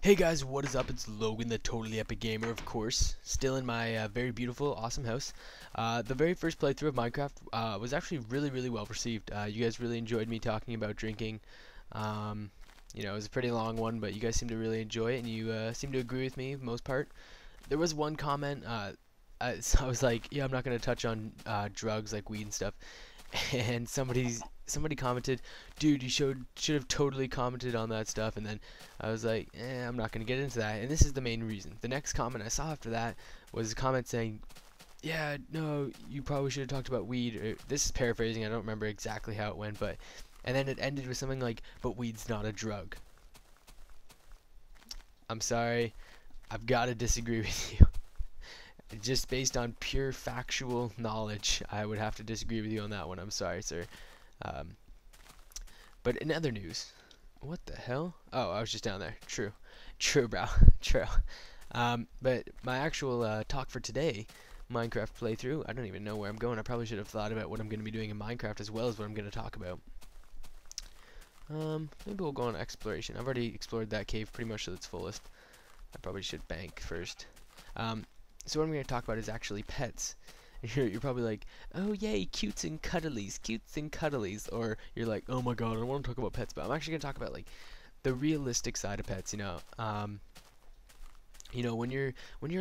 Hey guys, what is up? It's Logan, the Totally Epic Gamer, of course. Still in my very beautiful, awesome house. The very first playthrough of Minecraft was actually really well received. You guys really enjoyed me talking about drinking. Um, it was a pretty long one, but you guys seem to really enjoy it, and you seem to agree with me for the most part. There was one comment. So I was like, yeah, I'm not going to touch on drugs like weed and stuff. And somebody commented, dude, you should have totally commented on that stuff. And then I was like, I'm not gonna get into that. And this is the main reason. The next comment I saw after that was a comment saying, yeah, no, you probably should have talked about weed. This is paraphrasing. I don't remember exactly how it went, but and then it ended with something like, but weed's not a drug. I'm sorry, I've got to disagree with you. Just based on pure factual knowledge, I would have to disagree with you on that one. I'm sorry, sir. Um, but in other news, what the hell? Oh, I was just down there. True. True, bro. True. But my actual talk for today, Minecraft playthrough, I don't even know where I'm going. I probably should have thought about what I'm going to be doing in Minecraft as well as what I'm going to talk about. Maybe we'll go on exploration. I've already explored that cave pretty much to its fullest. I probably should bank first. So what I'm going to talk about is actually pets. You're probably like, oh yay, cutes and cuddlies, or you're like, oh my god, I don't want to talk about pets, but I'm actually going to talk about like the realistic side of pets. When you're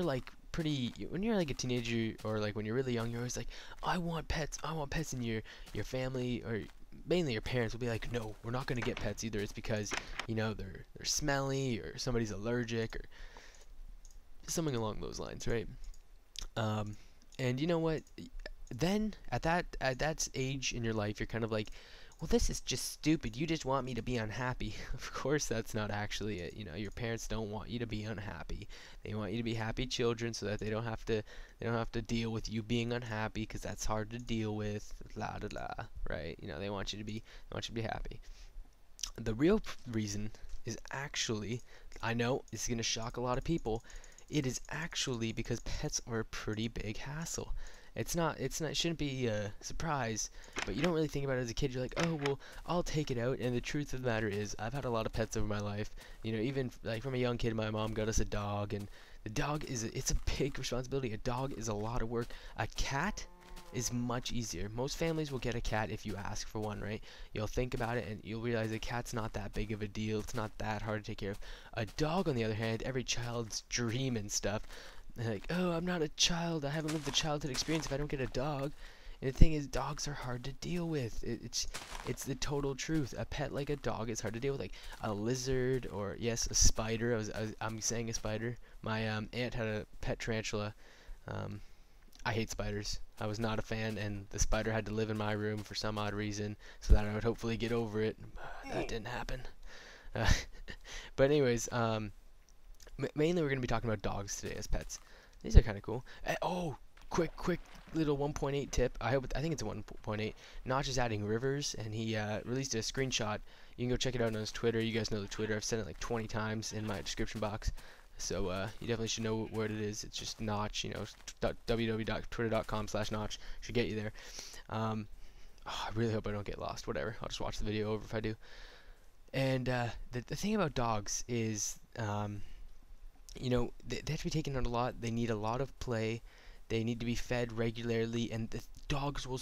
like when you're like a teenager or like when you're really young, you're always like, I want pets, and your family or mainly your parents will be like, no, we're not going to get pets either. It's because they're smelly or somebody's allergic or something along those lines, right? Um, and you know what? Then at that age in your life, you're kind of like, well, this is just stupid. You just want me to be unhappy. Of course, that's not actually it. Your parents don't want you to be unhappy. They want you to be happy children, so that they don't have to deal with you being unhappy, because that's hard to deal with. La da la, right? They want you to be happy. The real reason is actually, I know it's gonna shock a lot of people, it is actually because pets are a pretty big hassle. It shouldn't be a surprise, but you don't really think about it as a kid. You're like, oh well, I'll take it out. And the truth of the matter is, I've had a lot of pets over my life. Even like from a young kid, my mom got us a dog, and the dog it's a big responsibility. A dog is a lot of work. A cat is much easier. Most families will get a cat if you ask for one, right? You'll think about it and you'll realize a cat's not that big of a deal. It's not that hard to take care of. A dog, on the other hand, every child's dream and stuff. They're like, oh, I'm not a child. I haven't lived the childhood experience if I don't get a dog. And the thing is, dogs are hard to deal with. It's the total truth. A pet like a dog is hard to deal with. Like a lizard or, yes, a spider. I'm saying a spider. My aunt had a pet tarantula. Um, I hate spiders. I was not a fan, and the spider had to live in my room for some odd reason, so that I would hopefully get over it. That didn't happen. Uh, but anyways, mainly we're gonna be talking about dogs today as pets. These are kind of cool. Oh, quick little 1.8 tip. I think it's a 1.8. Notch is adding rivers, and he released a screenshot. You can go check it out on his Twitter. You guys know the Twitter. I've said it like 20 times in my description box. So you definitely should know where it is. It's just Notch, www.twitter.com/Notch should get you there. I really hope I don't get lost. Whatever, I'll just watch the video over if I do. And the thing about dogs is, they have to be taken out a lot. They need a lot of play. They need to be fed regularly, and the dogs will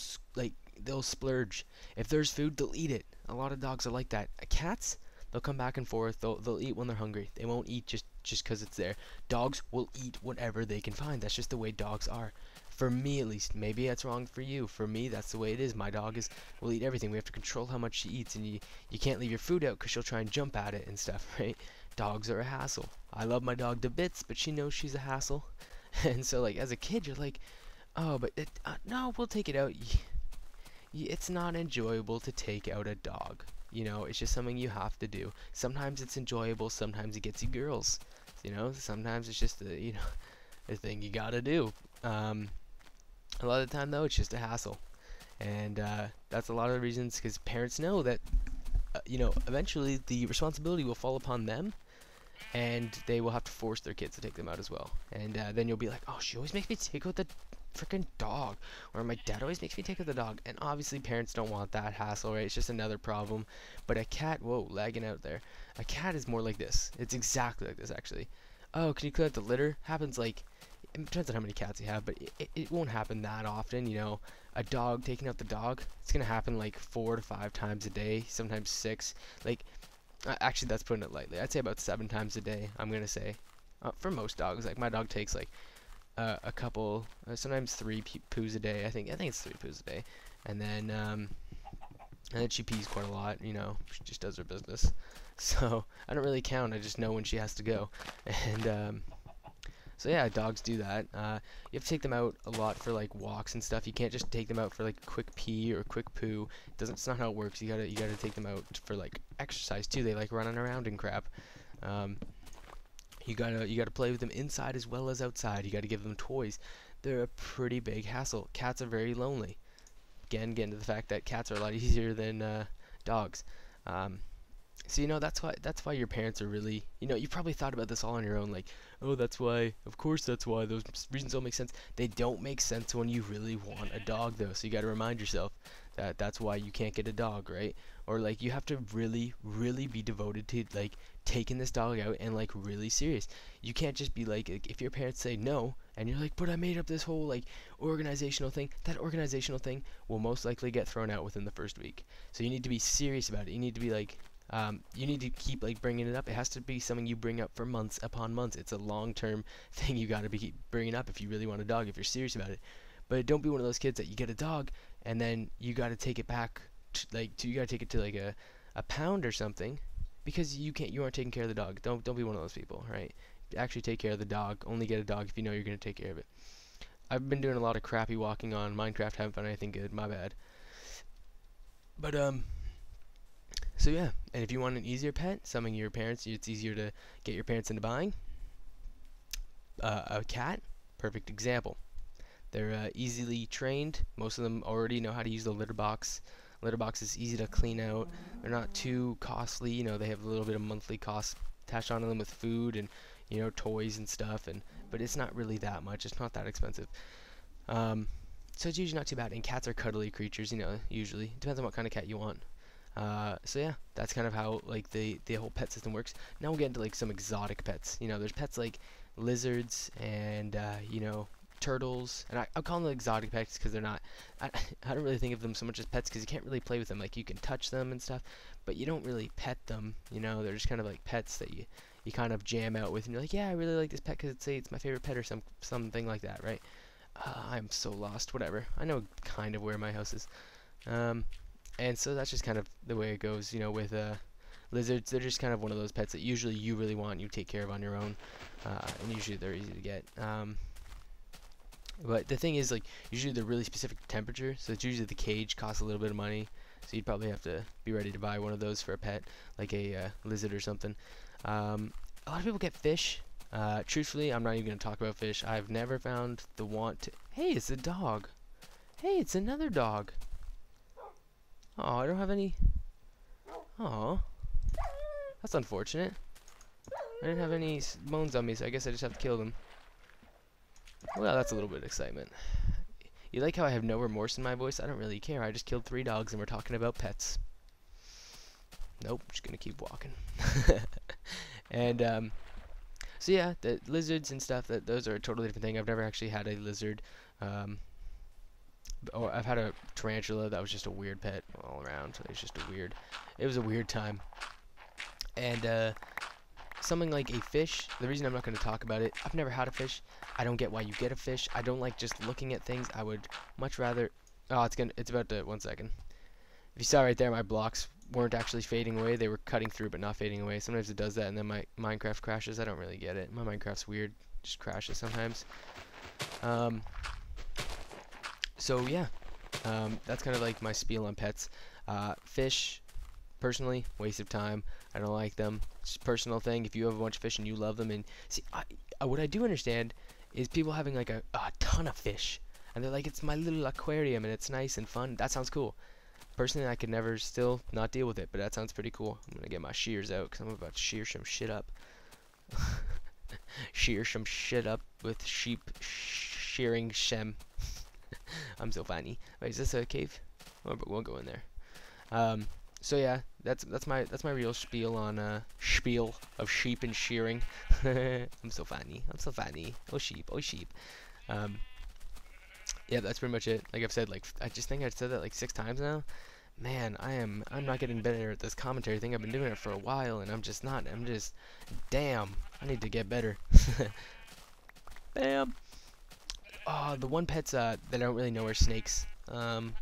they'll splurge. If there's food, they'll eat it. A lot of dogs are like that. Cats, they'll come back and forth. They'll eat when they're hungry. They won't eat just because it's there. Dogs will eat whatever they can find. That's just the way dogs are. For me, at least. Maybe that's wrong for you. For me, that's the way it is. My dog will eat everything. We have to control how much she eats, and you can't leave your food out because she'll try and jump at it and stuff, right? Dogs are a hassle. I love my dog to bits, but she knows she's a hassle. And so, like, as a kid, you're like, oh, but no, we'll take it out. It's not enjoyable to take out a dog. It's just something you have to do. Sometimes it's enjoyable, sometimes it gets you girls. Sometimes it's just a thing you gotta do. A lot of the time, though, it's just a hassle. And that's a lot of the reasons, because parents know that, eventually the responsibility will fall upon them, and they will have to force their kids to take them out as well. And then you'll be like, oh, she always makes me take out freaking dog. Or my dad always makes me take out the dog. And obviously parents don't want that hassle, right? It's just another problem. But a cat, whoa, lagging out there. A cat is more like this. It's exactly like this, actually. Oh, can you clean out the litter? Happens like, it depends on how many cats you have, but it won't happen that often, you know. A dog taking out the dog, it's gonna happen like 4 to 5 times a day, sometimes 6. Like, actually, that's putting it lightly. I'd say about 7 times a day, I'm gonna say. For most dogs, like my dog takes like a couple, sometimes 3 poos a day. I think it's 3 poos a day, and then she pees quite a lot. You know, she just does her business. So I don't really count. I just know when she has to go, and so yeah, dogs do that. You have to take them out a lot for like walks and stuff. You can't just take them out for like a quick pee or a quick poo. It's not how it works. You gotta take them out for like exercise too. They like running around and crap. You gotta play with them inside as well as outside. You gotta give them toys. They're a pretty big hassle. Cats are very lonely. Again, getting to the fact that cats are a lot easier than dogs. So you know that's why your parents are really, you know, you probably thought about this all on your own, like, oh, that's why, of course that's why, those reasons don't make sense. They don't make sense when you really want a dog though, so you got to remind yourself that that's why you can't get a dog, right? Or like you have to really be devoted to like taking this dog out and like really serious. You can't just be like if your parents say no and you're like, but I made up this whole like organizational thing, that organizational thing will most likely get thrown out within the first week. So you need to be serious about it. You need to be like, you need to keep like bringing it up. It has to be something you bring up for months upon months. It's a long-term thing you got to be bringing up if you really want a dog, if you're serious about it. But don't be one of those kids that you get a dog and then you got to take it back you got to take it to like a pound or something because you aren't taking care of the dog. Don't be one of those people, right? Actually take care of the dog. Only get a dog if you know you're going to take care of it. I've been doing a lot of crappy walking on Minecraft, haven't found anything good, my bad. But so yeah, and if you want an easier pet, something your parents, it's easier to get your parents into buying. A cat, perfect example. They're easily trained. Most of them already know how to use the litter box. Litter box is easy to clean out. They're not too costly. You know, they have a little bit of monthly cost attached onto them with food and, you know, toys and stuff. But it's not really that much. It's not that expensive. So it's usually not too bad. And cats are cuddly creatures. You know, usually depends on what kind of cat you want. So yeah, that's kind of how like the whole pet system works. Now we'll get into like some exotic pets. You know, there's pets like lizards and you know, turtles, and I call them exotic pets because they're not. I don't really think of them so much as pets because you can't really play with them. Like you can touch them and stuff, but you don't really pet them. You know, they're just kind of like pets that you kind of jam out with, and you're like, yeah, I really like this pet because it's my favorite pet or something like that, right? I'm so lost. Whatever. I know kind of where my house is. And so that's just kind of the way it goes, you know, with lizards. They're just kind of one of those pets that usually you really want, you take care of on your own, and usually they're easy to get. But the thing is, like, usually they're really specific to temperature, so it's usually the cage costs a little bit of money, so you'd probably have to be ready to buy one of those for a pet, like a lizard or something. A lot of people get fish. Truthfully, I'm not even going to talk about fish. I've never found the want to... Hey, it's a dog. Hey, it's another dog. Oh, I don't have any... Oh, that's unfortunate. I didn't have any bones on me, so I guess I just have to kill them. Well, that's a little bit of excitement. You like how I have no remorse in my voice? I don't really care. I just killed 3 dogs and we're talking about pets. Nope, just gonna keep walking. And, so yeah, the lizards and stuff, those are a totally different thing. I've never actually had a lizard. Or I've had a tarantula. That was just a weird pet all around. It was a weird time. And something like a fish, the reason I'm not going to talk about it, I've never had a fish. I don't get why you get a fish. I don't like just looking at things. I would much rather... Oh, it's about to... 1 second. If you saw right there, my blocks weren't actually fading away. They were cutting through but not fading away. Sometimes it does that and then my Minecraft crashes. I don't really get it. My Minecraft's weird. Just crashes sometimes. So yeah, that's kind of like my spiel on pets. Fish, personally, waste of time. I don't like them. It's a personal thing. If you have a bunch of fish and you love them, and see, what I do understand is people having like a ton of fish, and they're like, it's my little aquarium and it's nice and fun. That sounds cool. Personally, I could never still not deal with it, but that sounds pretty cool. I'm gonna get my shears out because I'm about to shear some shit up. Shear some shit up with sheep shearing shem. I'm so funny. Wait, is this a cave? Oh, but we'll go in there. So yeah, that's my real spiel on spiel of sheep and shearing. I'm so funny. I'm so funny. Oh sheep. Oh sheep. Yeah, that's pretty much it. Like I've said, like I just think I've said that like 6 times now. Man, I'm not getting better at this commentary thing. I've been doing it for a while, and I'm just not. I'm just, damn. I need to get better. Damn. Oh, the one pets that I don't really know are snakes. I'm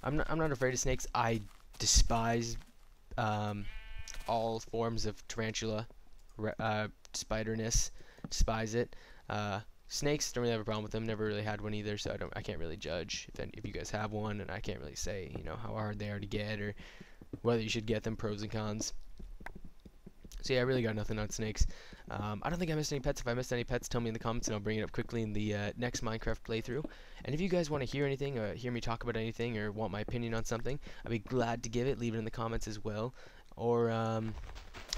not afraid of snakes. I despise all forms of tarantula, spiderness. Despise it. Snakes, don't really have a problem with them. Never really had one either, so I can't really judge if you guys have one, and I can't really say, you know, how hard they are to get or whether you should get them, pros and cons. So yeah, I really got nothing on snakes. I don't think I missed any pets. If I missed any pets, tell me in the comments, and I'll bring it up quickly in the next Minecraft playthrough. And if you guys want to hear anything, or hear me talk about anything, or want my opinion on something, I'd be glad to give it. Leave it in the comments as well. Or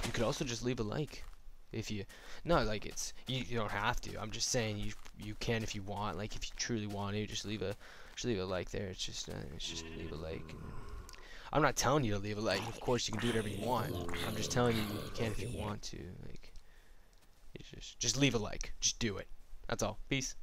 you could also just leave a like. If you, no, like it's, you don't have to. I'm just saying you can if you want. Like if you truly want to, just leave a like there. It's just leave a like. I'm not telling you to leave a like. Of course you can do whatever you want. I'm just telling you you can if you want to. Like, just leave a like. Just do it. That's all. Peace.